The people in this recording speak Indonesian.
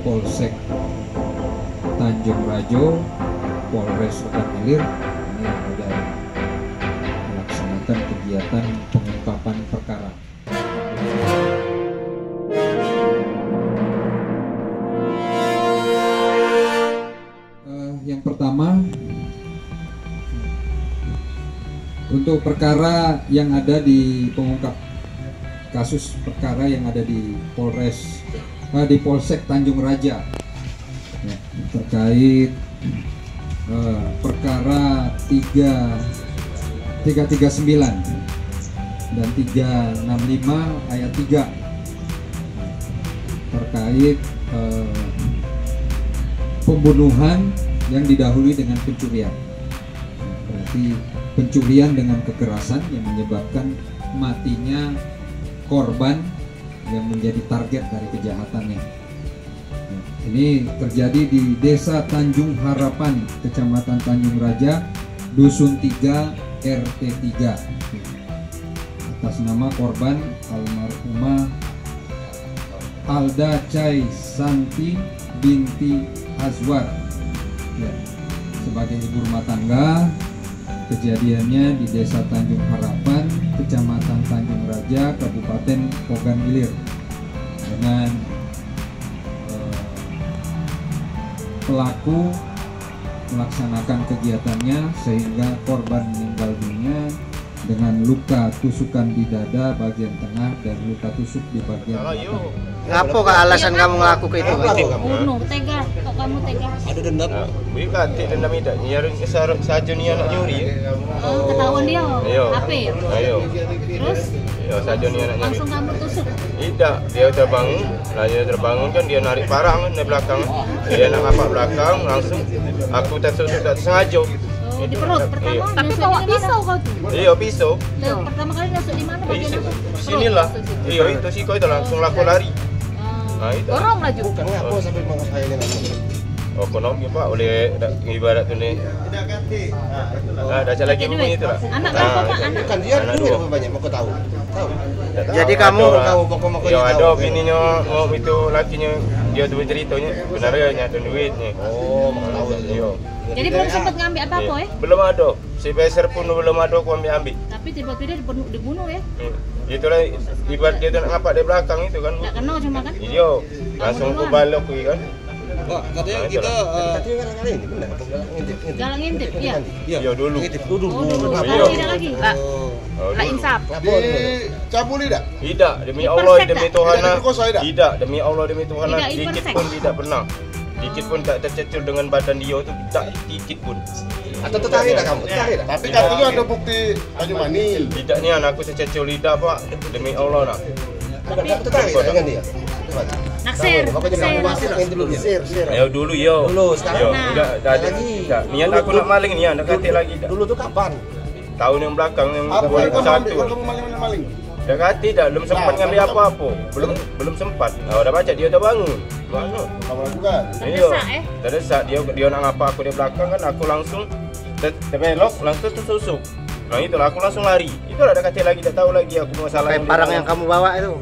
Polsek Tanjung Rajo, Polres Ogan Ilir ini sudah melaksanakan kegiatan pengungkapan perkara. Yang pertama, untuk perkara yang ada di pengungkap kasus perkara yang ada di Polsek Tanjung Raja ya, terkait perkara 339 dan 365 ayat 3 terkait pembunuhan yang didahului dengan pencurian. Berarti pencurian dengan kekerasan yang menyebabkan matinya korban yang menjadi target dari kejahatannya. Ini terjadi di Desa Tanjung Harapan, Kecamatan Tanjung Raja, Dusun 3, RT 3. Atas nama korban almarhumah Alda Chai Santi binti Azwar ya, sebagai ibu rumah tangga. Kejadiannya di Desa Tanjung Harapan, Kecamatan Tanjung Raja, Kabupaten Ogan Ilir, dengan pelaku melaksanakan kegiatannya sehingga korban meninggal dunia dengan luka tusukan di dada bagian tengah dan luka tusuk di bagian belakang. Apa kah alasan kamu ngelakukan itu? Bunuh, tega. Kok kamu tega? Ada dendam? Bukan kata dendam tidak. Nyari saja ni anak nyuri. Ketahuan dia. Ayo. HP. Ayo. Terus? Ya saja ni anak nyuri. Langsung kamu tusuk. Tidak, dia terbangun. Lah dia terbangun kan dia narik parang kan dari belakang. Dia nak ngapak belakang langsung aku tertusuk tak sengaja. Oh, di perut pertama. Tapi bawa pisau kau tu. Iya pisau. Pertama kali nusuk di mana bagian itu? Sinilah. Iya itu sih kau itu langsung laku lari. Nah, itu. Dorong laju. Bukan apa sampai mengasah ini nanti. Oh, ekonomi Pak, oleh ibarat tu ni. Tidak ganti. Dah cari lagi bunyi itu lah. Anak berapa Pak? Anak. Bukan dia Anak duit dua. berapa banyak mau kau tahu? Tahu. Jadi kamu Tahu pokok-pokoknya ya ada tahu. bininya mau itu lakinya dia tu ceritanya benarnya ada duitnya. Oh, mau tahu. Iya. Jadi belum sempat ngambil apa-apa ya? Belum ada. Si peser pun belum ada aku ambil. Tapi tiba-tiba dibunuh ya? Itulah ibarat dia tu nak ngapak di belakang itu kan. Tak kenal cuma kan? Iya. Langsung aku balok kan. Wah, katanya kita katanya kali ini benar. Ngintip. Galang ngintip, iya. Iya dulu. Ngintip dulu. Oh, dulu. Iya. Sekarang tidak lagi. Nak insaf. Cabuli tak? Tidak, demi Dipersek Allah, tak? demi Tuhan. Tidak diperkosa, tidak? Tidak, demi Allah, demi Tuhan. Tidak Dikit dipersek? pun tidak pernah. Dikit pun tak tercecil dengan badan dia tu, tak dikit pun. Atau tertarik tak kamu? Tertarik tak? Tapi katanya ada bukti baju mani. Tidak ni anakku sececil lidah Pak, demi Allah nak. Kamu tertarik tak dengan dia? Naksir. Pokoknya kamu masih nak main dulu dia. Ayo dulu yo. Dulu, sekarang Yo, nah. tidak ada lagi. tidak. Niat aku nak maling ni, nak kata lagi tak. Dulu tu kapan? Tahun yang belakang yang Apa yang kamu ambil? 2001. Kamu maling-maling. Dah kata dah, belum sempat Nah, ngambil kamu- apa-apa. Belum sempat. Dah baca dia dah bangun. Mana? Kamu lakukan. Terdesak, Terdesak dia nak apa aku di belakang kan aku langsung terbelok langsung tersusuk. Nah itulah aku langsung lari. Itulah dah kata lagi tak tahu lagi aku masalah Kayak parang yang kamu bawa itu.